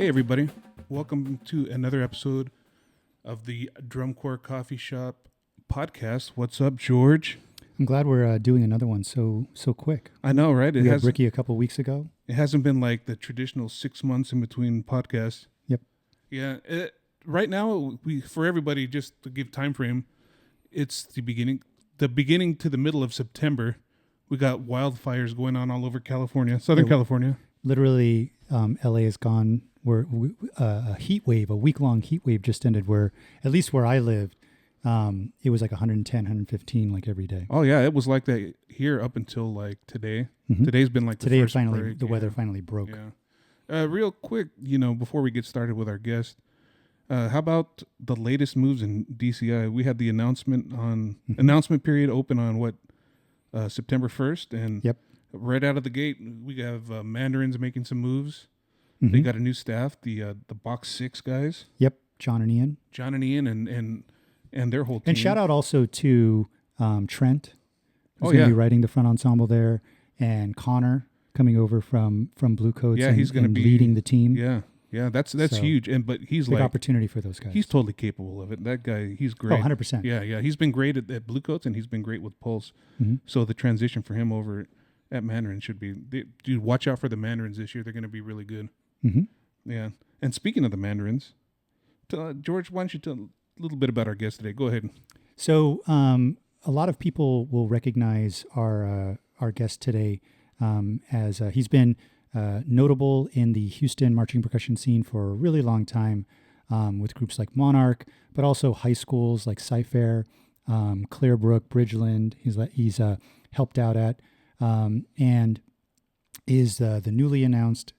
Hey, everybody. Welcome to another episode of the Drum Corps Coffee Shop podcast. What's up, George? I'm glad we're doing another one so quick. I know, right? We had Ricky a couple weeks ago. It hasn't been like the traditional 6 months in between podcasts. Yep. Yeah. Right now, for everybody, just to give time frame, it's the beginning to the middle of September. We got wildfires going on all over California, Southern California. Literally, LA is gone. A heat wave, a week-long heat wave just ended where, at least where I lived, it was like 110, 115 like every day. Oh, yeah. It was like that here up until like today. Mm-hmm. Today's been like today the first finally break. The weather finally broke. Yeah. Real quick, before we get started with our guest, how about the latest moves in DCI? We had the announcement period open on September 1st, and yep. Right out of the gate, we have Mandarins making some moves. Mm-hmm. They got a new staff, the Box 6 guys. Yep, John and Ian and their whole team. And shout out also to Trent, who's going to be writing the front ensemble there, and Connor coming over from Blue Coats. Yeah, he's going to be leading the team. Yeah, that's huge. But he's big opportunity for those guys. He's totally capable of it. That guy, he's great. 100%. Yeah, he's been great at Blue Coats, and he's been great with Pulse. Mm-hmm. So the transition for him over at Mandarin should be, dude, watch out for the Mandarins this year. They're going to be really good. Mm-hmm. Yeah. And speaking of the Mandarins, George, why don't you tell a little bit about our guest today? Go ahead. So a lot of people will recognize our guest today as he's been notable in the Houston marching percussion scene for a really long time with groups like Monarch, but also high schools like Cypher, Clearbrook, Bridgeland. He's helped out at. And is the newly announced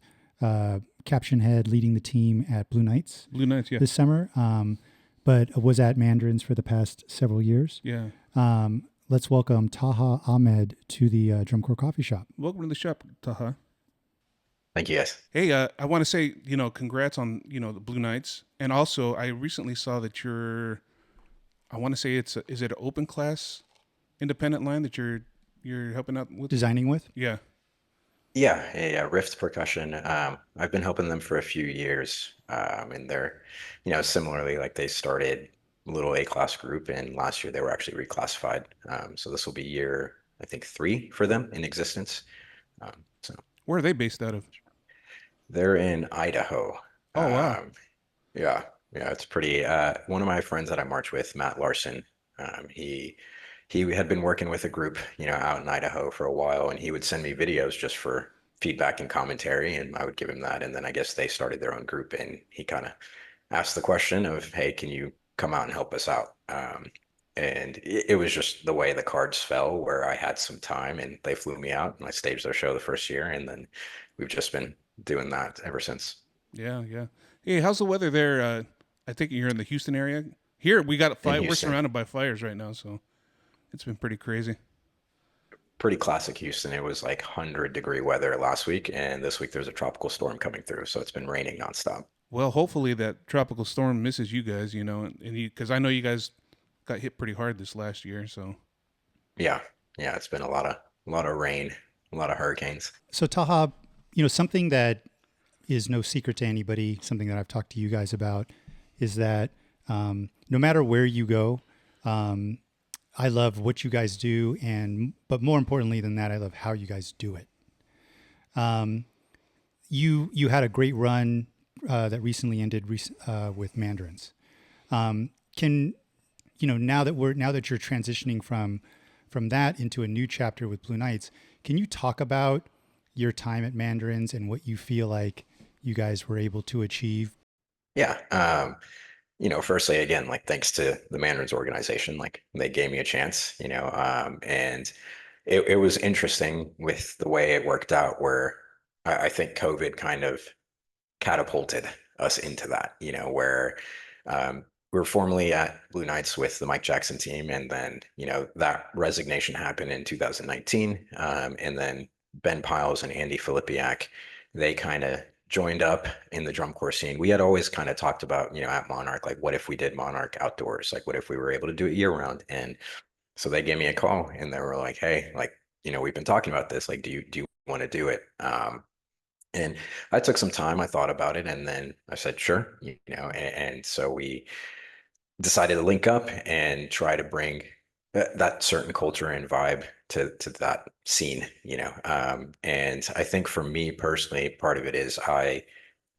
caption head leading the team at Blue Knights. This summer, but was at Mandarins for the past several years. Yeah. Let's welcome Taha Ahmed to the Drum Corps Coffee Shop. Welcome to the shop, Taha. Thank you, guys. Hey, I want to say, congrats on, the Blue Knights. And also, I recently saw that I want to say is it an open class independent line that you're helping out with? Designing with? Yeah. Yeah, Rift Percussion. I've been helping them for a few years, and they're, similarly, like they started a little A-class group, and last year they were actually reclassified. So this will be year, I think, 3 for them in existence. So where are they based out of? They're in Idaho. Oh, wow. Yeah, it's pretty. One of my friends that I march with, Matt Larson, he had been working with a group, out in Idaho for a while, and he would send me videos just for feedback and commentary, and I would give him that. And then I guess they started their own group, and he kind of asked the question of, hey, can you come out and help us out? And it was just the way the cards fell, where I had some time, and they flew me out, and I staged their show the first year, and then we've just been doing that ever since. Yeah. Hey, how's the weather there? I think you're in the Houston area. Here, we got a fire. We're surrounded by fires right now, so it's been pretty crazy. Pretty classic Houston. It was like 100-degree weather last week, and this week there's a tropical storm coming through, so it's been raining nonstop. Well, hopefully that tropical storm misses you guys, and because I know you guys got hit pretty hard this last year, so. Yeah, it's been a lot of rain, a lot of hurricanes. So Taha, something that is no secret to anybody, something that I've talked to you guys about, is that no matter where you go, I love what you guys do, but more importantly than that, I love how you guys do it. You had a great run that recently ended with Mandarins. Now that you're transitioning from that into a new chapter with Blue Knights, can you talk about your time at Mandarins and what you feel like you guys were able to achieve? Yeah. Firstly, again, like thanks to the Mandarins organization, like they gave me a chance, and it was interesting with the way it worked out, where I think COVID kind of catapulted us into that, where we were formerly at Blue Knights with the Mike Jackson team, and then, that resignation happened in 2019, and then Ben Piles and Andy Filipiak, they kind of joined up in the drum corps scene. We had always kind of talked about, at Monarch, like what if we did Monarch outdoors? Like what if we were able to do it year round? And so they gave me a call and they were like, hey, like, we've been talking about this. Like, do you want to do it? And I took some time, I thought about it, and then I said, sure, and so we decided to link up and try to bring that certain culture and vibe to that scene, and I think for me personally, part of it is I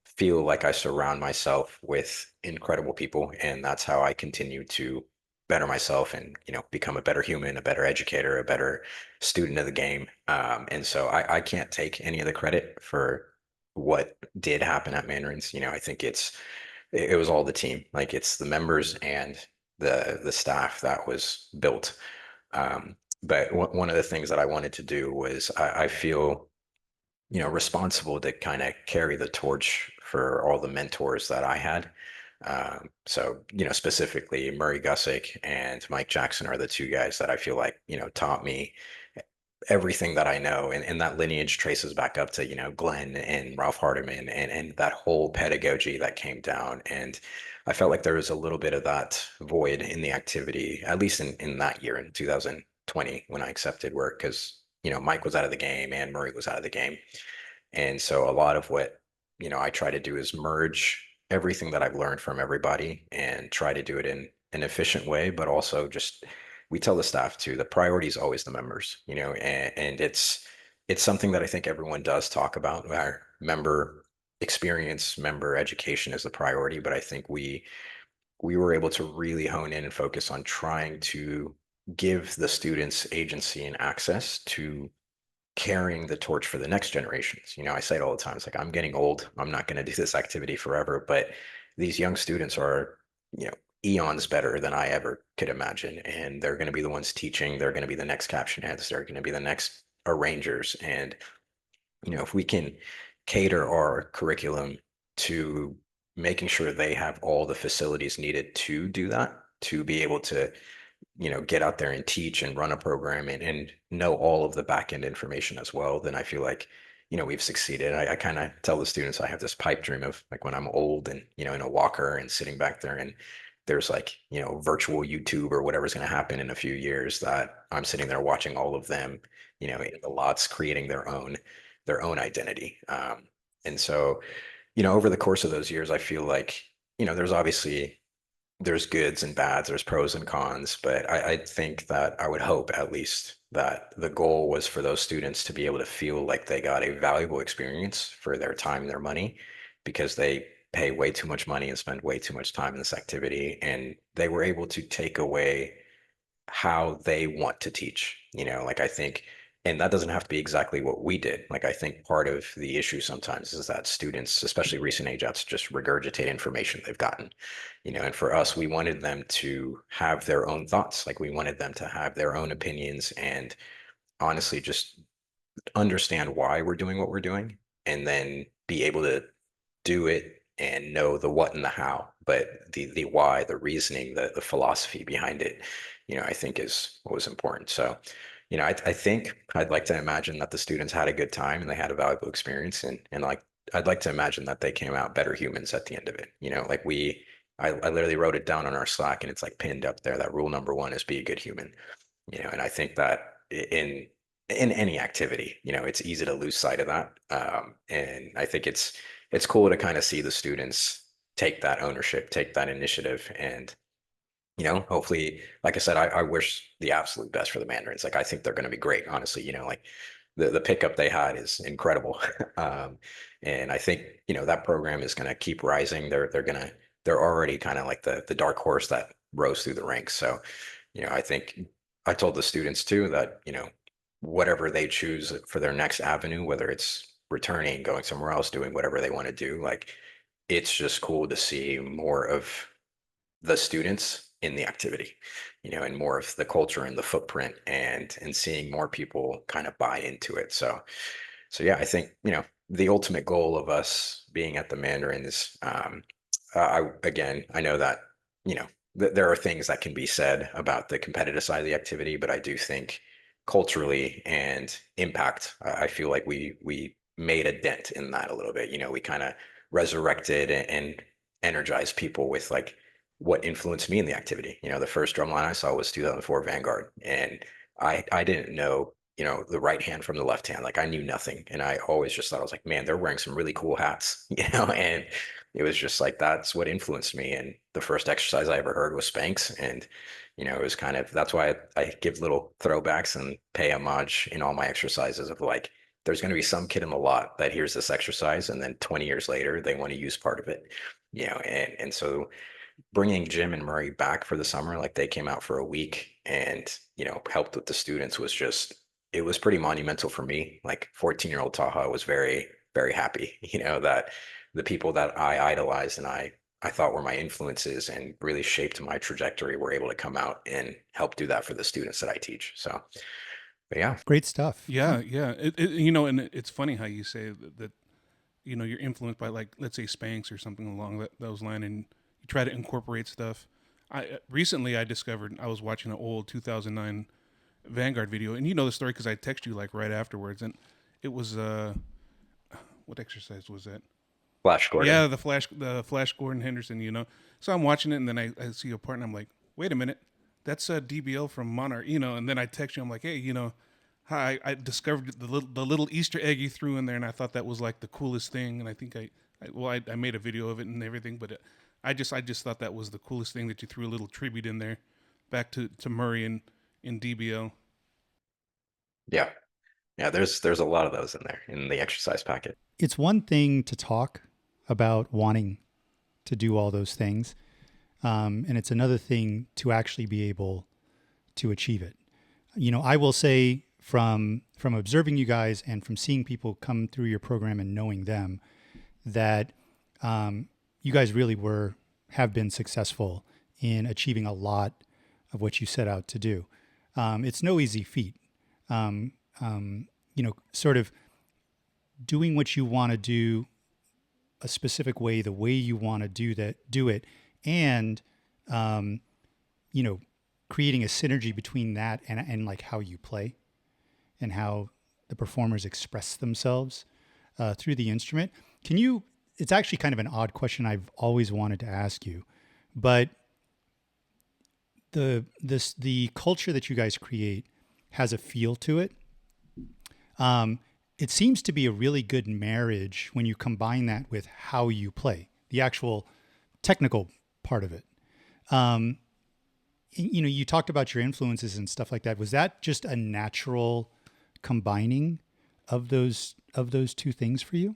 feel like I surround myself with incredible people, and that's how I continue to better myself and become a better human, a better educator, a better student of the game. And so I can't take any of the credit for what did happen at Mandarins. I think it was all the team, like it's the members and the staff that was built. But one of the things that I wanted to do was I feel responsible to kind of carry the torch for all the mentors that I had. So, specifically Murray Gussick and Mike Jackson are the two guys that I feel like, taught me everything that I know. And that lineage traces back up to, Glenn and Ralph Hardiman and that whole pedagogy that came down. And I felt like there was a little bit of that void in the activity, at least in that year in 2020 when I accepted work, because, Mike was out of the game and Murray was out of the game. And so a lot of what, I try to do is merge everything that I've learned from everybody and try to do it in an efficient way, but also just we tell the staff too, the priority is always the members, and it's something that I think everyone does talk about. Our member experience, member education is the priority, but I think we were able to really hone in and focus on trying to give the students agency and access to carrying the torch for the next generations. I say it all the time. It's like, I'm getting old. I'm not going to do this activity forever, but these young students are, eons better than I ever could imagine. And they're going to be the ones teaching. They're going to be the next caption heads. They're going to be the next arrangers. And, if we can cater our curriculum to making sure they have all the facilities needed to do that, to be able to get out there and teach and run a program and know all of the back end information as well, then I feel like, we've succeeded. I kind of tell the students I have this pipe dream of like when I'm old and, in a walker and sitting back there and there's like, virtual YouTube or whatever's going to happen in a few years that I'm sitting there watching all of them, in the lots creating their own identity. And so, over the course of those years, I feel like, there's goods and bads, there's pros and cons, but I think that I would hope at least that the goal was for those students to be able to feel like they got a valuable experience for their time and their money because they pay way too much money and spend way too much time in this activity. And they were able to take away how they want to teach. Like I think, and that doesn't have to be exactly what we did. Like I think part of the issue sometimes is that students, especially recent age outs, just regurgitate information they've gotten. And for us, we wanted them to have their own thoughts. Like we wanted them to have their own opinions and honestly just understand why we're doing what we're doing and then be able to do it and know the what and the how, but the why, the reasoning, the philosophy behind it, I think is what was important. So, I think I'd like to imagine that the students had a good time and they had a valuable experience and like I'd like to imagine that they came out better humans at the end of it. Like I literally wrote it down on our Slack and it's like pinned up there that rule number one is be a good human. And I think that in any activity, it's easy to lose sight of that. And I think it's cool to kind of see the students take that ownership, take that initiative, and hopefully, like I said, I wish the absolute best for the Mandarins. Like I think they're going to be great, honestly. Like the pickup they had is incredible, and I think that program is going to keep rising. They're already kind of like the dark horse that rose through the ranks. So I think I told the students too that whatever they choose for their next avenue, whether it's returning, going somewhere else, doing whatever they want to do, like it's just cool to see more of the students in the activity, and more of the culture and the footprint and seeing more people kind of buy into it. So yeah, I think, the ultimate goal of us being at the Mandarins, I know that, there are things that can be said about the competitive side of the activity, but I do think culturally and impact, I feel like we made a dent in that a little bit. We kind of resurrected and energized people with like what influenced me in the activity. The first drumline I saw was 2004 Vanguard, and I didn't know the right hand from the left hand. Like I knew nothing. And I always just thought, I was like, man, they're wearing some really cool hats, and it was just like, that's what influenced me. And the first exercise I ever heard was Spanx. And, it was kind of, that's why I give little throwbacks and pay homage in all my exercises of like, there's going to be some kid in the lot that hears this exercise and then 20 years later, they want to use part of it, and so bringing Jim and Murray back for the summer, like they came out for a week and, helped with the students was just, it was pretty monumental for me. Like 14-year-old Taha was very, very happy, that the people that I idolized and I thought were my influences and really shaped my trajectory were able to come out and help do that for the students that I teach. So, but yeah. Great stuff. Yeah, yeah. And it's funny how you say that you're influenced by, like, let's say Spanx or something along those lines, and you try to incorporate stuff. I recently I discovered I was watching an old 2009 Vanguard video, and you know the story because I texted you like right afterwards, and it was what exercise was that? Flash Gordon. Yeah, the Flash Gordon Henderson. So I'm watching it, and then I see a part, and I'm like, wait a minute, that's DBL from Monarch. And then I text you, I'm like, hey, hi, I discovered the little Easter egg you threw in there, and I thought that was like the coolest thing. And I think I made a video of it and everything, but I just thought that was the coolest thing that you threw a little tribute in there, back to Murray and in DBL. Yeah. Yeah. There's a lot of those in there in the exercise packet. It's one thing to talk about wanting to do all those things, and it's another thing to actually be able to achieve it. I will say from observing you guys and from seeing people come through your program and knowing them, that you guys really have been successful in achieving a lot of what you set out to do. It's no easy feat. Sort of doing what you want to do a specific way, the way you want to do it, and creating a synergy between that and like how you play and how the performers express themselves through the instrument. It's actually kind of an odd question I've always wanted to ask you, but the culture that you guys create has a feel to it. It seems to be a really good marriage when you combine that with how you play, the actual technical part of it. You talked about your influences and stuff like that. Was that just a natural combining of those two things for you?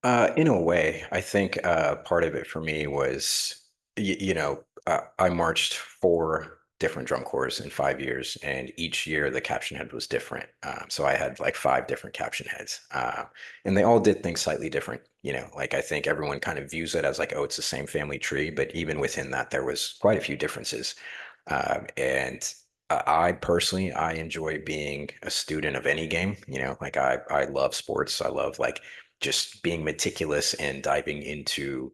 In a way, I think part of it for me was, I marched 4 different drum corps in 5 years, and each year the caption head was different. So I had like 5 different caption heads, and they all did things slightly different. Like I think everyone kind of views it as like, oh, it's the same family tree, but even within that, there was quite a few differences. And I personally, I enjoy being a student of any game. Like I love sports. I love like just being meticulous and diving into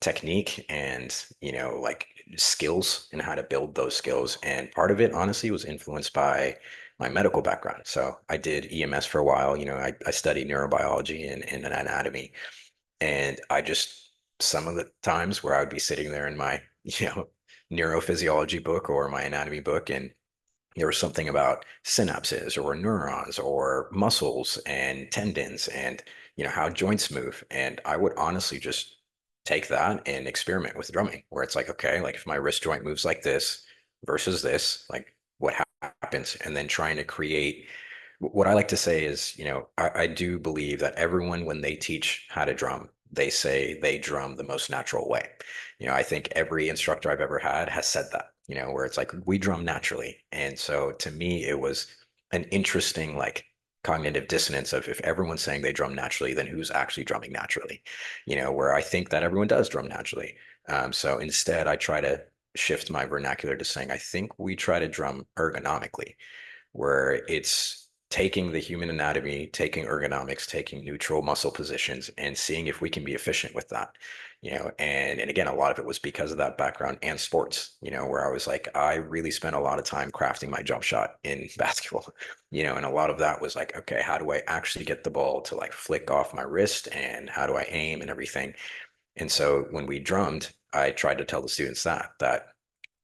technique and like skills and how to build those skills. And part of it honestly was influenced by my medical background. So I did EMS for a while. I studied neurobiology and anatomy, and I just, some of the times where I would be sitting there in my neurophysiology book or my anatomy book, and there was something about synapses or neurons or muscles and tendons and how joints move, and I would honestly just take that and experiment with drumming, where it's like, okay, like if my wrist joint moves like this versus this, like what happens, and then trying to create, what I like to say is, I do believe that everyone, when they teach how to drum, they say they drum the most natural way. I think every instructor I've ever had has said that, where it's like, we drum naturally. And so to me, it was an interesting, like, cognitive dissonance of, if everyone's saying they drum naturally, then who's actually drumming naturally? Where I think that everyone does drum naturally. So instead, I try to shift my vernacular to saying, I think we try to drum ergonomically, where it's taking the human anatomy, taking ergonomics, taking neutral muscle positions, and seeing if we can be efficient with that. And again, a lot of it was because of that background and sports, where I was like, I really spent a lot of time crafting my jump shot in basketball, and a lot of that was like, okay, how do I actually get the ball to like flick off my wrist, and how do I aim and everything? And so when we drummed, I tried to tell the students that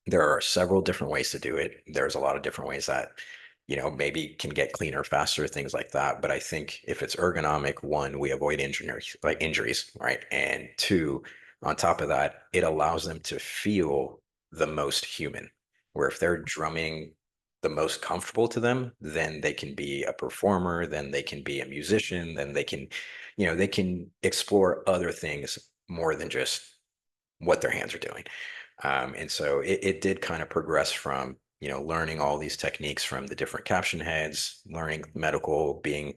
there are several different ways to do it. There's a lot of different ways that maybe can get cleaner faster, things like that. But I think if it's ergonomic, one, we avoid injuries, right? And two, on top of that, it allows them to feel the most human. Where if they're drumming the most comfortable to them, then they can be a performer, then they can be a musician, then they can explore other things more than just what their hands are doing. And so it did kind of progress from, learning all these techniques from the different caption heads, learning medical, being,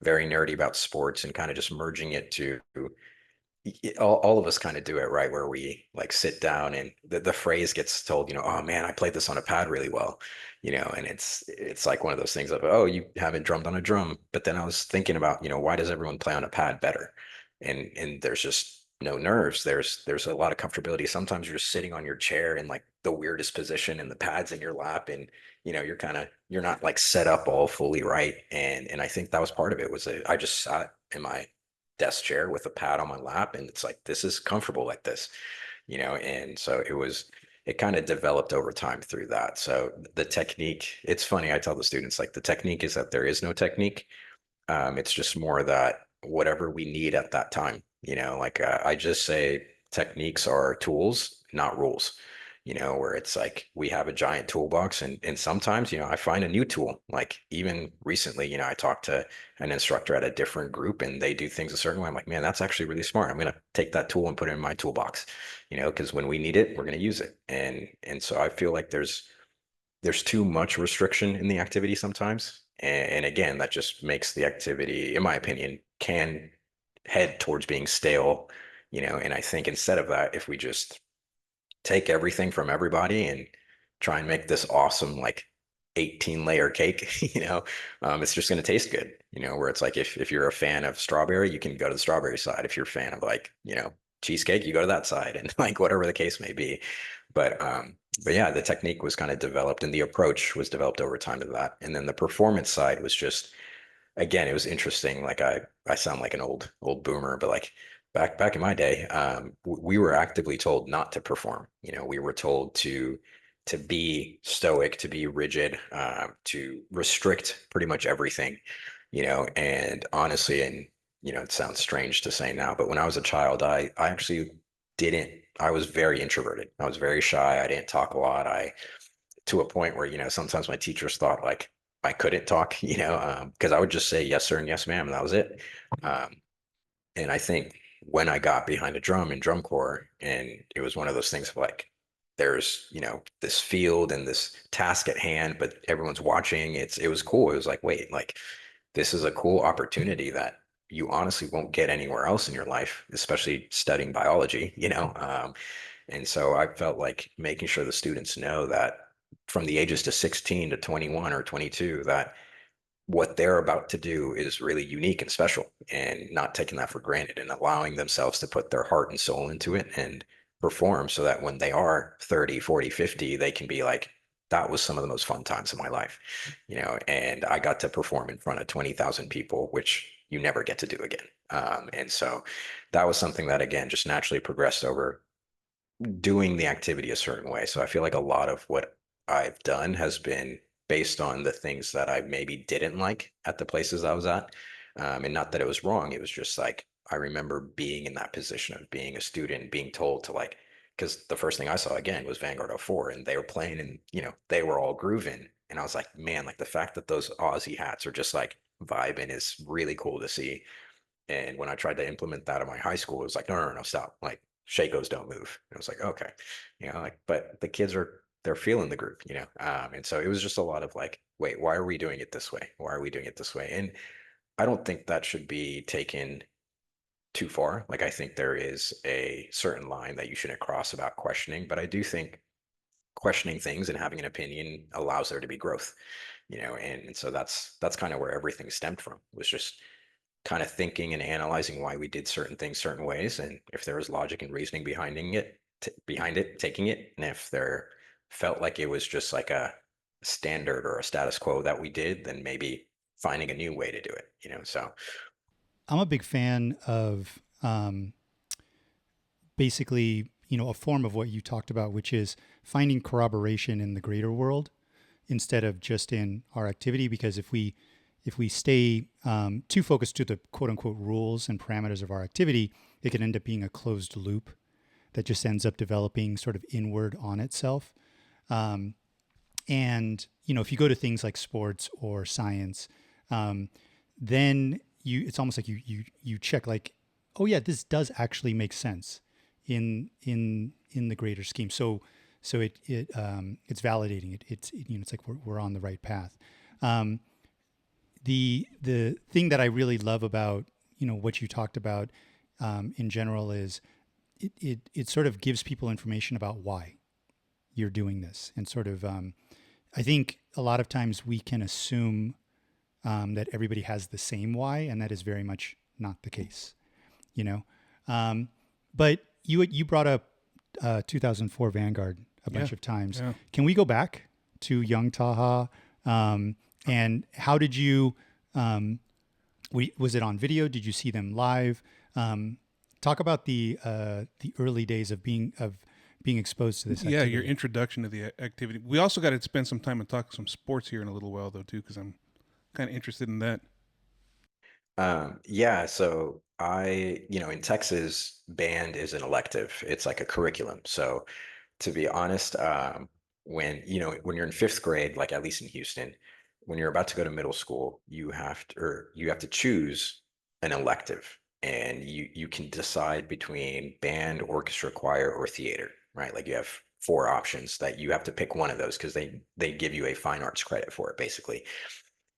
very nerdy about sports and kind of just merging it to all of us kind of do it, right? Where we like sit down and the phrase gets told, oh man, I played this on a pad really well, and it's like one of those things of, oh, you haven't drummed on a drum. But then I was thinking about, why does everyone play on a pad better? And there's just no nerves. There's a lot of comfortability. Sometimes you're just sitting on your chair in like the weirdest position and the pads in your lap, and you're not like set up all fully right. And I think that was part of it was I just sat in my desk chair with a pad on my lap, and it's like, this is comfortable like this, and so it kind of developed over time through that. So the technique, it's funny, I tell the students, like, the technique is that there is no technique. It's just more that whatever we need at that time, like, I just say techniques are tools, not rules, where it's like we have a giant toolbox, and sometimes, I find a new tool. Like even recently, I talked to an instructor at a different group and they do things a certain way. I'm like, man, that's actually really smart. I'm going to take that tool and put it in my toolbox, because when we need it, we're going to use it. And so I feel like there's too much restriction in the activity sometimes. And again, that just makes the activity, in my opinion, can head towards being stale, and I think instead of that, if we just take everything from everybody and try and make this awesome, like 18 layer cake, it's just going to taste good, where it's like, if you're a fan of strawberry, you can go to the strawberry side. If you're a fan of like, cheesecake, you go to that side, and like whatever the case may be. But yeah, the technique was kind of developed and the approach was developed over time to that. And then the performance side was just, again, it was interesting. Like I sound like an old boomer, but like back in my day, we were actively told not to perform. We were told to be stoic, to be rigid, to restrict pretty much everything. And honestly, and it sounds strange to say now, but when I was a child, I actually didn't. I was very introverted. I was very shy. I didn't talk a lot. To a point where, sometimes my teachers thought like I couldn't talk, because I would just say yes, sir, and yes, ma'am, and that was it. Um, and I think when I got behind a drum in drum corps, and it was one of those things of like, there's, this field and this task at hand, but everyone's watching. It was cool. It was like, wait, like, this is a cool opportunity that you honestly won't get anywhere else in your life, especially studying biology, and so I felt like making sure the students know that from the ages to 16 to 21 or 22, that what they're about to do is really unique and special, and not taking that for granted and allowing themselves to put their heart and soul into it and perform, so that when they are 30, 40, 50, they can be like, that was some of the most fun times of my life, and I got to perform in front of 20,000 people, which you never get to do again. And so that was something that, again, just naturally progressed over doing the activity a certain way. So I feel like a lot of what I've done has been based on the things that I maybe didn't like at the places I was at. And not that it was wrong. It was just like, I remember being in that position of being a student, being told to like, because the first thing I saw again was Vanguard 04, and they were playing and, they were all grooving. And I was like, man, like the fact that those Aussie hats are just like vibing is really cool to see. And when I tried to implement that in my high school, it was like, no, no, no, stop. Like, Shakos don't move. And I was like, okay, like, but the kids they're feeling the group, and so it was just a lot of like, wait, why are we doing it this way? Why are we doing it this way? And I don't think that should be taken too far. Like, I think there is a certain line that you shouldn't cross about questioning, but I do think questioning things and having an opinion allows there to be growth, and so that's kind of where everything stemmed from, was just kind of thinking and analyzing why we did certain things certain ways, and if there was logic and reasoning behind it, taking it, and if there felt like it was just like a standard or a status quo that we did, then maybe finding a new way to do it, so. I'm a big fan of basically, a form of what you talked about, which is finding corroboration in the greater world. instead of just in our activity. Because if we stay too focused to the quote unquote rules and parameters of our activity, it can end up being a closed loop that just ends up developing sort of inward on itself. And if you go to things like sports or science, then it's almost like you check like, oh yeah, this does actually make sense in the greater scheme. So it's validating. It's like we're on the right path. The thing that I really love about what you talked about in general is it sort of gives people information about why you're doing this, and sort of I think a lot of times we can assume that everybody has the same why, and that is very much not the case. But you brought up 2004 Vanguard a bunch of times. Yeah. Can we go back to young Taha? And how did you? Was it on video? Did you see them live? Talk about the early days of being exposed to this activity. Yeah, your introduction to the activity. We also got to spend some time and talk some sports here in a little while, though, too, because I'm kind of interested in that. Yeah, so in Texas, band is an elective. It's like a curriculum. So to be honest, when you're in fifth grade, like at least in Houston, when you're about to go to middle school, you have to choose an elective, and you can decide between band, orchestra, choir, or theater, right? Like you have four options that you have to pick one of those because they give you a fine arts credit for it, basically.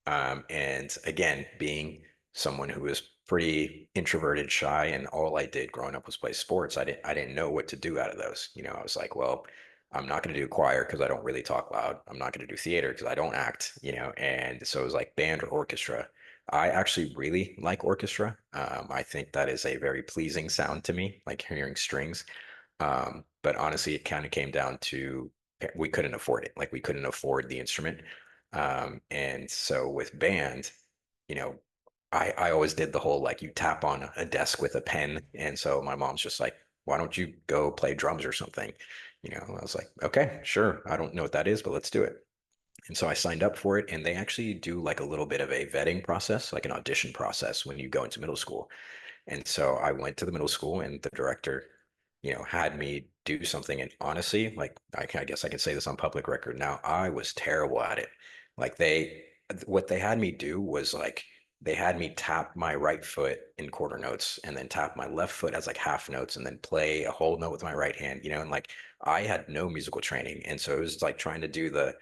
And again, being someone who was pretty introverted, shy, and all I did growing up was play sports, I didn't know what to do out of those. I was like, well, I'm not going to do choir because I don't really talk loud. I'm not going to do theater because I don't act, and so it was like band or orchestra. I actually really like orchestra. I think that is a very pleasing sound to me, like hearing strings. But honestly, it kind of came down to we couldn't afford it. Like we couldn't afford the instrument. And so with band, you know, I always did the whole like you tap on a desk with a pen. And so my mom's just like, why don't you go play drums or something? I was like, okay, sure. I don't know what that is, but let's do it. And so I signed up for it, and they actually do like a little bit of a vetting process, like an audition process when you go into middle school. And so I went to the middle school, and the director, had me do something. And honestly, like I guess I can say this on public record now, I was terrible at it. Like what they had me do was like they had me tap my right foot in quarter notes and then tap my left foot as like half notes and then play a whole note with my right hand, and like I had no musical training. And so it was like trying to do the,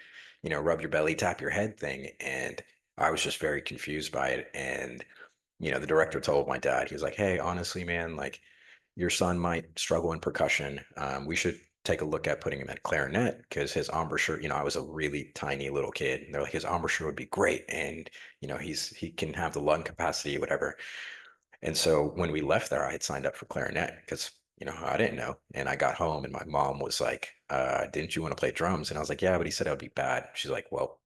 rub your belly, tap your head thing. And I was just very confused by it. And the director told my dad, he was like, hey, honestly, man, like your son might struggle in percussion. We should take a look at putting him at clarinet because his embouchure, I was a really tiny little kid. And they're like, his embouchure would be great. And, he can have the lung capacity, whatever. And so when we left there, I had signed up for clarinet because, I didn't know. And I got home and my mom was like, didn't you want to play drums? And I was like, yeah, but he said I would be bad. She's like, well,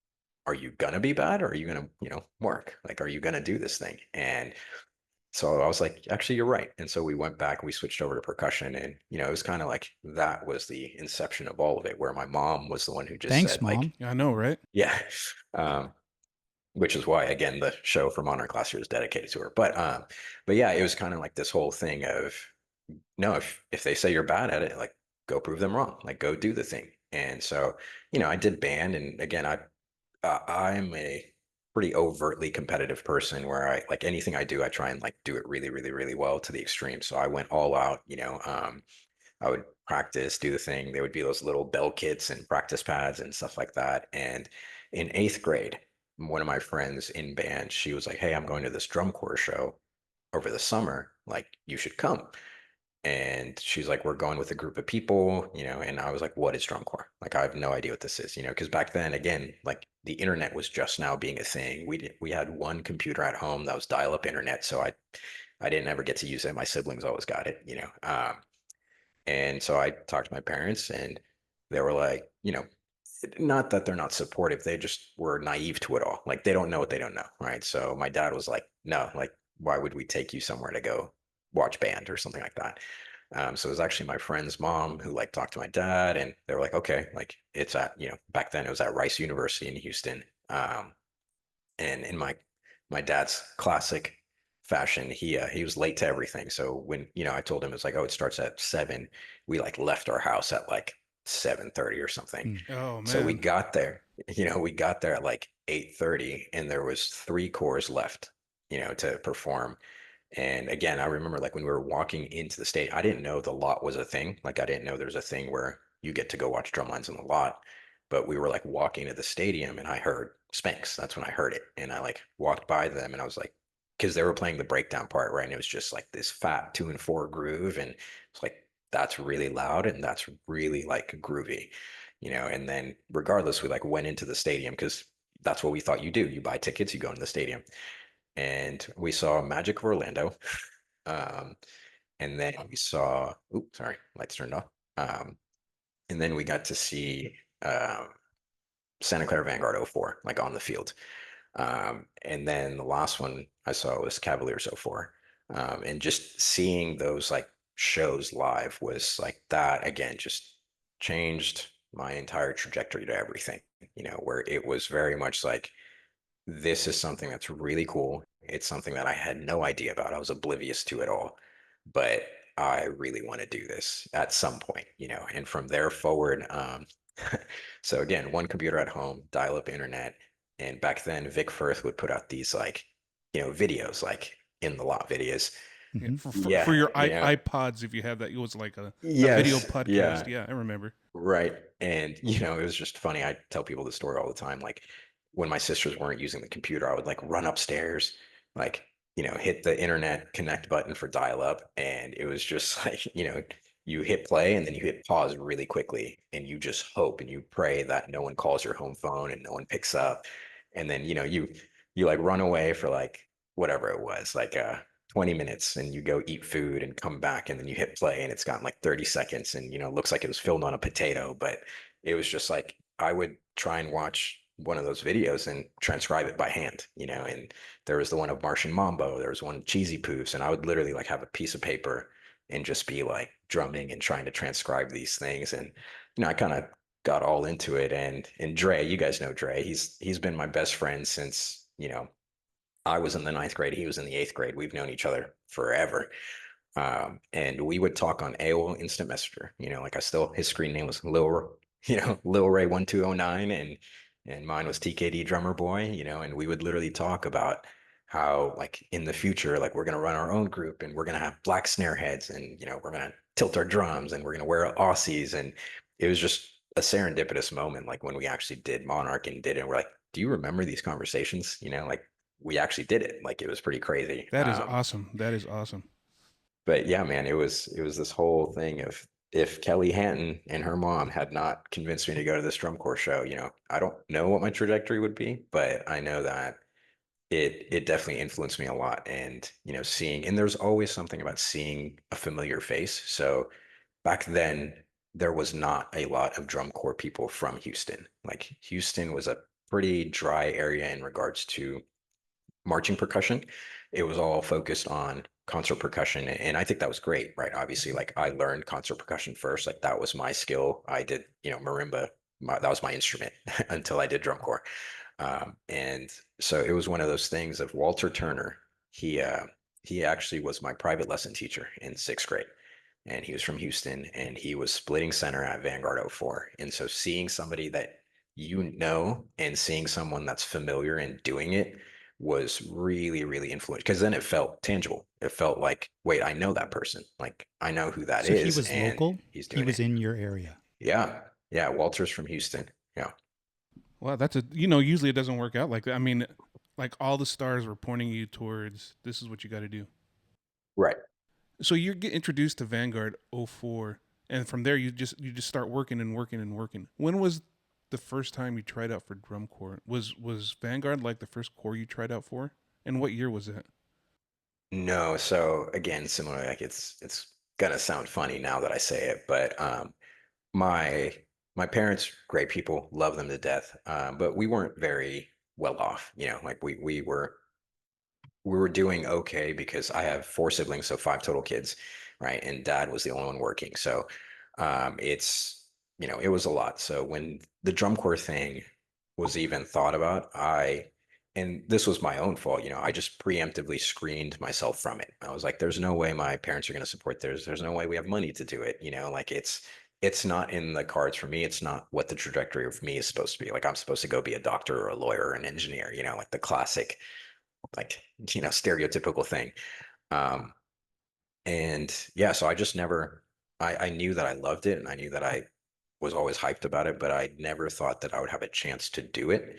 are you gonna be bad or are you gonna, work? Like, are you gonna do this thing? And so I was like, actually, you're right. And so we went back, we switched over to percussion. And, it was kind of like that was the inception of all of it, where my mom was the one who just Thanks, said, like, Mom. Yeah, I know, right? yeah. Um, which is why, again, the show from Honor Class here is dedicated to her. But yeah, it was kind of like this whole thing of, no, if they say you're bad at it, like, go prove them wrong, like, go do the thing. And so, I did band. And again, I'm a pretty overtly competitive person where I like anything I do, I try and like do it really, really, really well to the extreme. So I went all out, I would practice, do the thing. There would be those little bell kits and practice pads and stuff like that. And in eighth grade, one of my friends in band, she was like, hey, I'm going to this drum corps show over the summer. Like, you should come. And she's like, we're going with a group of people, and I was like, what is drum corps? Like, I have no idea what this is, because back then, again, like the internet was just now being a thing. We had one computer at home that was dial-up internet. So I didn't ever get to use it. My siblings always got it. And so I talked to my parents, and they were like, not that they're not supportive. They just were naive to it all. Like, they don't know what they don't know. Right. So my dad was like, no, like, why would we take you somewhere to go watch band or something like that? So it was actually my friend's mom who like talked to my dad, and they were like, okay, like it's at, back then it was at Rice University in Houston. And in my dad's classic fashion, he was late to everything. So when, I told him it's like, oh, it starts at 7, we like left our house at like 7:30 or something. Mm. Oh So we man. got there, we got there at like 8:30, and there was 3 cores left, to perform. And again, I remember like when we were walking into the state, I didn't know the lot was a thing. Like I didn't know there's a thing where you get to go watch drumlines in the lot. But we were like walking to the stadium and I heard Spanx. That's when I heard it. And I like walked by them and I was like, because they were playing the breakdown part, right? And it was just like this fat 2 and 4 groove. And it's like, that's really loud and that's really like groovy, and then regardless, we like went into the stadium because that's what we thought you do. You buy tickets, you go into the stadium, and we saw Magic of Orlando. Um, and then we saw, oops, sorry, lights turned off. And then we got to see Santa Clara Vanguard '04, like on the field. And then the last one I saw was Cavaliers '04. And just seeing those like shows live was like that again, just changed my entire trajectory to everything, where it was very much like, this is something that's really cool. It's something that I had no idea about. I was oblivious to it all, but I really want to do this at some point, and from there forward, so again, one computer at home, dial-up internet, and back then Vic Firth would put out these like, videos like in the lot videos. Yeah, Hmm. for Yeah, your iPods, if you have that, it was like a video yes, podcast. yeah. Yeah, I remember. Right. And, it was just funny. I tell people this story all the time. Like when my sisters weren't using the computer, I would like run upstairs, like, hit the internet connect button for dial up. And it was just like, you hit play and then you hit pause really quickly and you just hope and you pray that no one calls your home phone and no one picks up. And then, you like run away for like whatever it was, like 20 minutes, and you go eat food and come back and then you hit play and it's gotten like 30 seconds and it looks like it was filmed on a potato, but it was just like I would try and watch one of those videos and transcribe it by hand, and there was the one of Martian Mambo, there was one Cheesy Poofs, and I would literally like have a piece of paper and just be like drumming and trying to transcribe these things. And I kind of got all into it. And Dre, you guys know Dre, he's been my best friend since, I was in the ninth grade. He was in the eighth grade. We've known each other forever. And we would talk on AOL Instant Messenger. Like his screen name was Lil Ray 1209, and mine was TKD Drummer Boy. And we would literally talk about how like in the future, like we're gonna run our own group and we're gonna have black snare heads and we're gonna tilt our drums and we're gonna wear Aussies. And it was just a serendipitous moment, like when we actually did Monarch and did it. And we're like, do you remember these conversations? Like we actually did it. Like it was pretty crazy. That is awesome. That is awesome. But yeah, man, it was this whole thing of, if Kelly Hanton and her mom had not convinced me to go to this drum corps show, I don't know what my trajectory would be, but I know that it definitely influenced me a lot. And seeing, and there's always something about seeing a familiar face. So back then there was not a lot of drum corps people from Houston. Like Houston was a pretty dry area in regards to marching percussion. It was all focused on concert percussion. And I think that was great, right? Obviously, like I learned concert percussion first. Like that was my skill. I did, marimba. That was my instrument until I did drum corps. And so it was one of those things of Walter Turner. He actually was my private lesson teacher in sixth grade. And he was from Houston and he was splitting center at Vanguard '04. And so seeing somebody that and seeing someone that's familiar and doing it was really, really influential, because then it felt tangible. It felt like, wait, I know that person. Like I know who that So he is, was and local. he's He doing it. was in your area. Yeah. Yeah. Walter's from Houston. Yeah. Wow, that's usually it doesn't work out like that. I mean, like all the stars were pointing you towards this is what you got to do. Right. So you get introduced to Vanguard '04, and from there you just start working and working and working. When was the first time you tried out for drum corps? Was Vanguard like the first corps you tried out for? And what year was that? No. So again, similar, like it's gonna sound funny now that I say it, but my my parents, great people, love them to death. But we weren't very well off, like we were doing okay because I have 4 siblings, so 5 total kids. right? And dad was the only one working. So it's, it was a lot. So when the drum corps thing was even thought about, and this was my own fault, I just preemptively screened myself from it. I was like, there's no way my parents are going to support this. There's no way we have money to do it. Like it's not in the cards for me. It's not what the trajectory of me is supposed to be. Like I'm supposed to go be a doctor or a lawyer or an engineer, like the classic, like, stereotypical thing. Um, and yeah, so I just never, I knew that I loved it and I knew that I was always hyped about it, but I never thought that I would have a chance to do it.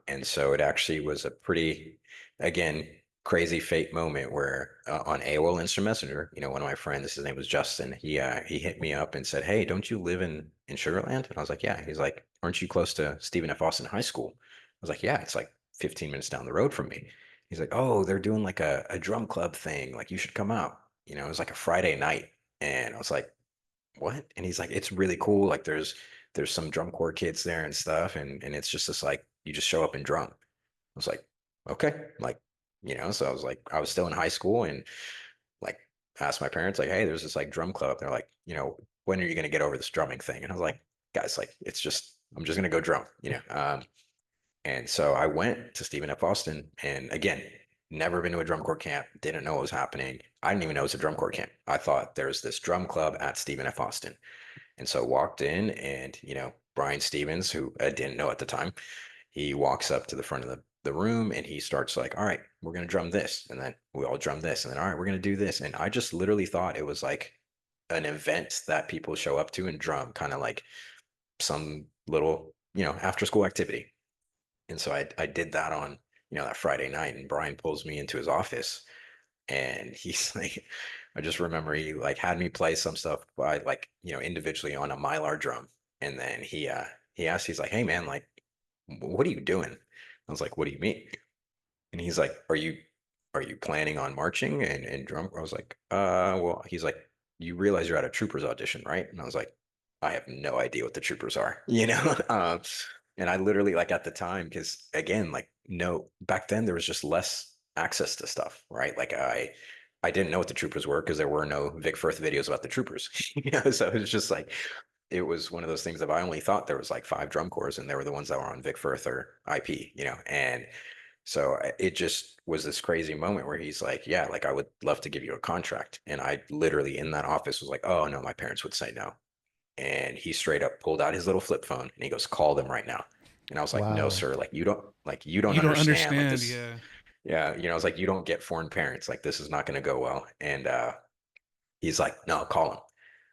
And so it actually was a pretty, again, crazy fate moment where on AOL Instant Messenger, one of my friends, his name was Justin, he hit me up and said, "Hey, don't you live in Sugarland?" And I was like, "Yeah." He's like, "Aren't you close to Stephen F. Austin High School?" I was like, "Yeah, it's like 15 minutes down the road from me." He's like, "Oh, they're doing like a drum club thing. Like you should come out." It was like a Friday night. And I was like, "What?" And he's like, "It's really cool. Like there's some drum corps kids there and stuff. And it's just this like you just show up and drum." I was like, "Okay." Like, so I was like, I was still in high school and like asked my parents, like, "Hey, there's this like drum club." They're like, "When are you gonna get over this drumming thing?" And I was like, "Guys, like I'm just gonna go drum." And so I went to Stephen F. Austin, and again, never been to a drum corps camp, didn't know what was happening. I didn't even know it was a drum corps camp. I thought there's this drum club at Stephen F. Austin. And so walked in, and, Brian Stevens, who I didn't know at the time, he walks up to the front of the room and he starts like, "All right, we're going to drum this." And then we all drum this. And then, "All right, we're going to do this." And I just literally thought it was like an event that people show up to and drum, kind of like some little, after school activity. And so I did that on, that Friday night, and Brian pulls me into his office and he's like, I just remember he like had me play some stuff by like, individually on a Mylar drum. And then he asked, he's like, "Hey man, like, what are you doing?" I was like, "What do you mean?" And he's like, "Are you planning on marching and drum?" I was like, well, he's like, "You realize you're at a troopers audition, right?" And I was like, "I have no idea what the troopers are," and I literally like at the time, because again, like no, back then there was just less access to stuff, right? Like I didn't know what the troopers were because there were no Vic Firth videos about the troopers, so it was just like it was one of those things that I only thought there was like 5 drum corps and they were the ones that were on Vic Firth or IP, and so it just was this crazy moment where he's like, "Yeah, like I would love to give you a contract." And I literally in that office was like, "Oh no, my parents would say no." And he straight up pulled out his little flip phone and he goes, "Call them right now." And I was like, "No, Wow. sir, like you don't You don't understand. Like understand, this, yeah. yeah, I was like, you don't get foreign parents. Like this is not gonna go well." And he's like, "No, call him."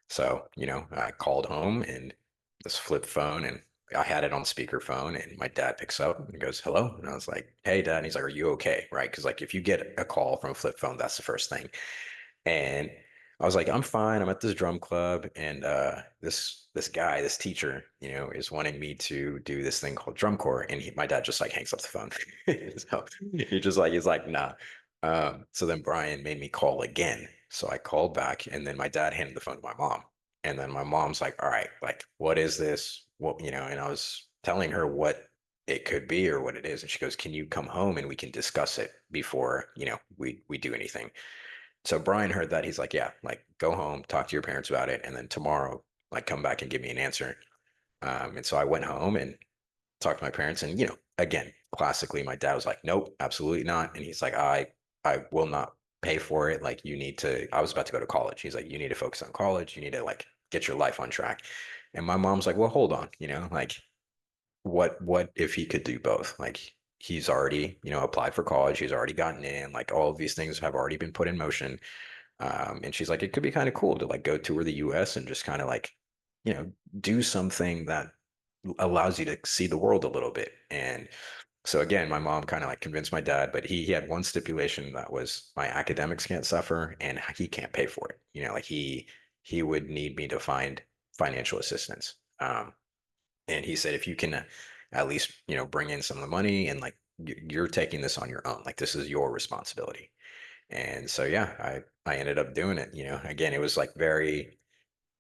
So, I called home and this flip phone, and I had it on speakerphone, and my dad picks up and goes, "Hello." And I was like, "Hey dad." And he's like, "Are you okay?" Right? Because like if you get a call from a flip phone, that's the first thing. And I was like, "I'm fine. I'm at this drum club, and this guy, this teacher, is wanting me to do this thing called drum corps." And my dad just like hangs up the phone. So he's like, "Nah." So then Brian made me call again. So I called back, and then my dad handed the phone to my mom. And then my mom's like, "All right, like, what is this? What, and I was telling her what it could be or what it is. And she goes, "Can you come home and we can discuss it before, we do anything?" So Brian heard that. He's like, "Yeah, like go home, talk to your parents about it, and then tomorrow, like come back and give me an answer." And so I went home and talked to my parents, and again, classically, my dad was like, "Nope, absolutely not." And he's like, I will not pay for it. Like you need to. I was about to go to college. He's like, "You need to focus on college. You need to like get your life on track." And my mom's like, "Well, hold on, like what if he could do both? Like he's already, applied for college. He's already gotten in. Like all of these things have already been put in motion." And she's like, "It could be kind of cool to like go tour the US and just kind of like, you know, do something that allows you to see the world a little bit." And so again, my mom kind of like convinced my dad, but he had one stipulation that was my academics can't suffer and he can't pay for it. Like he would need me to find financial assistance. And he said, "If you can at least, bring in some of the money and like you're taking this on your own, like this is your responsibility." And so, yeah, I ended up doing it. Again, it was like very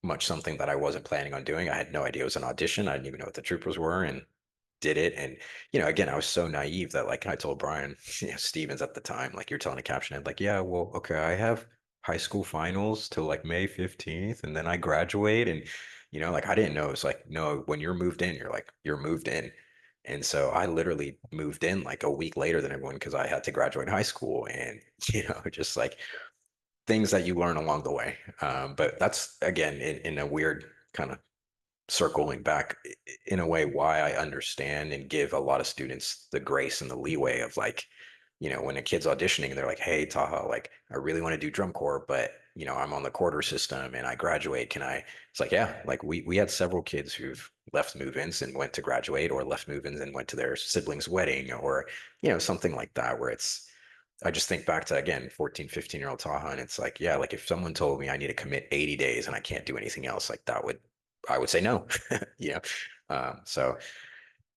much something that I wasn't planning on doing. I had no idea it was an audition. I didn't even know what the troopers were, and did it. And, again, I was so naive that like I told Brian, Stevens at the time, like you're telling a caption, I'd like, "Yeah, well, okay, I have high school finals till like May 15th, and then I graduate. And, like I didn't know. It's like, no, when you're moved in, you're moved in. And so I literally moved in like a week later than everyone because I had to graduate high school, and, just like things that you learn along the way. But that's again in a weird kind of circling back in a way why I understand and give a lot of students the grace and the leeway of like, when a kid's auditioning, they're like, hey, Taha, like, I really want to do drum corps, but I'm on the quarter system and I graduate. Can I? It's like, yeah, like we had several kids who've left move-ins and went to graduate, or left move-ins and went to their sibling's wedding, or, something like that, where I just think back to, again, 14, 15-year-old Taha, and it's like, yeah, like if someone told me I need to commit 80 days and I can't do anything else, like I would say no. Yeah. So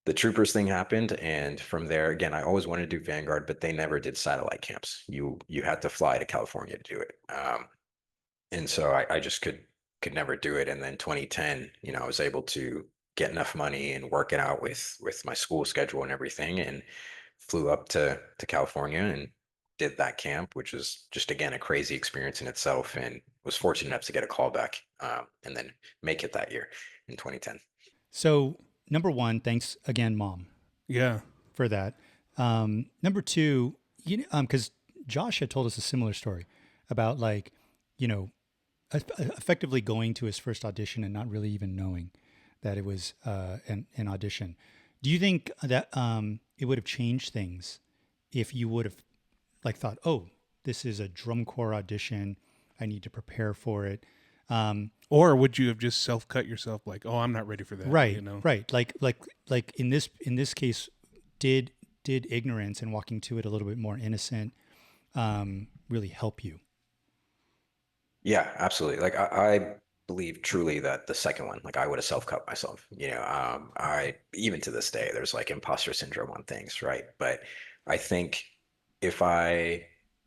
the troopers thing happened, and from there, again, I always wanted to do Vanguard, but they never did satellite camps. You had to fly to California to do it. And so I just could never do it. And then 2010, I was able to get enough money and work it out with my school schedule and everything, and flew up to California and did that camp, which was just, again, a crazy experience in itself, and was fortunate enough to get a call back, and then make it that year in 2010. So, number one, thanks again, Mom, Yeah. for that. Number two, because Josh had told us a similar story about like, effectively going to his first audition and not really even knowing that it was an audition. Do you think that it would have changed things if you would have like thought, oh, this is a drum corps audition, I need to prepare for it? Or would you have just self-cut yourself like, oh, I'm not ready for that? Right, right. Like in this case, did ignorance and walking to it a little bit more innocent really help you? Yeah, absolutely. Like I believe truly that the second one, like I would have self-cut myself. I, even to this day, there's like imposter syndrome on things, right? But I think if I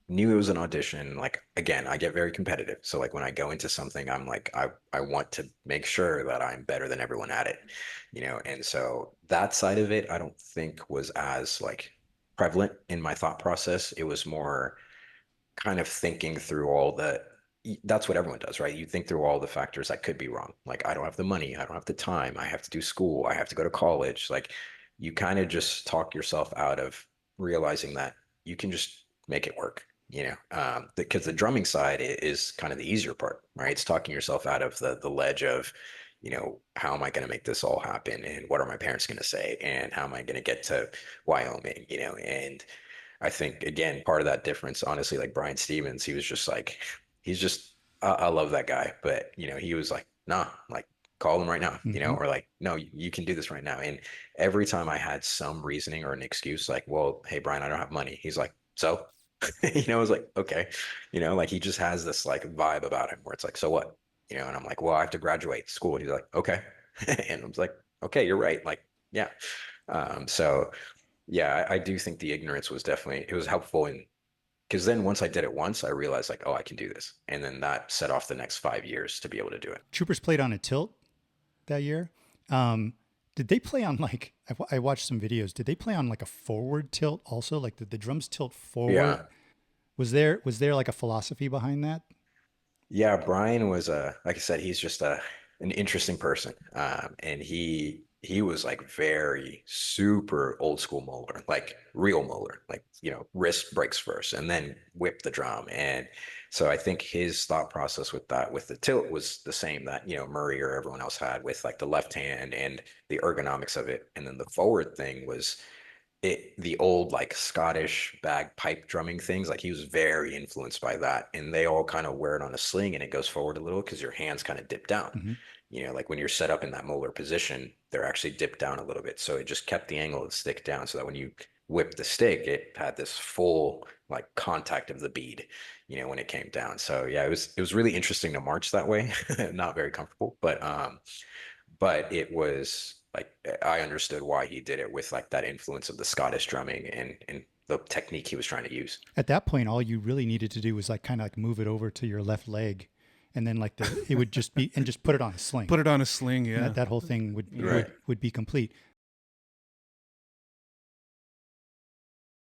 knew it was an audition, like again, I get very competitive. So like when I go into something, I'm like, I want to make sure that I'm better than everyone at it, and so that side of it, I don't think was as like prevalent in my thought process. It was more kind of thinking through all the that's what everyone does, right? You think through all the factors that could be wrong. Like, I don't have the money, I don't have the time, I have to do school, I have to go to college. Like, you kind of just talk yourself out of realizing that you can just make it work, because the drumming side is kind of the easier part, right? It's talking yourself out of the ledge of, how am I going to make this all happen? And what are my parents going to say? And how am I going to get to Wyoming? And I think, again, part of that difference, honestly, like Brian Stevens, he was just like, he's just, I love that guy, but he was like, nah, like call him right now, Mm-hmm. or like, no, you can do this right now. And every time I had some reasoning or an excuse, like, well, hey, Brian, I don't have money. He's like, so, I was like, okay, like he just has this like vibe about him where it's like, so what, and I'm like, well, I have to graduate school. And he's like, okay. And I was like, okay, you're right. Like, yeah. So yeah, I do think the ignorance was definitely, it was helpful. And because then once I did it once, I realized like, oh, I can do this. And then that set off the next 5 years to be able to do it. Troopers played on a tilt that year. Did they play on like, I watched some videos. Did they play on like a forward tilt also? Like the drums tilt forward? Yeah. Was there like a philosophy behind that? Yeah. Brian was like I said, he's just an interesting person. And he was like very super old school molar, like real molar, like, wrist breaks first and then whip the drum. And so I think his thought process with that, with the tilt, was the same that, Murray or everyone else had with like the left hand and the ergonomics of it. And then the forward thing was the old like Scottish bagpipe drumming things. Like he was very influenced by that, and they all kind of wear it on a sling, and it goes forward a little because your hands kind of dip down. Mm-hmm. Like when you're set up in that molar position, they're actually dipped down a little bit, so it just kept the angle of the stick down, so that when you whip the stick, it had this full like contact of the bead, when it came down. So yeah, it was really interesting to march that way. Not very comfortable, but it was like, I understood why he did it, with like that influence of the Scottish drumming and the technique he was trying to use. At that point, all you really needed to do was like kind of like move it over to your left leg, and then like it would just be, and just put it on a sling. Put it on a sling, yeah. And that whole thing would Right. would be complete.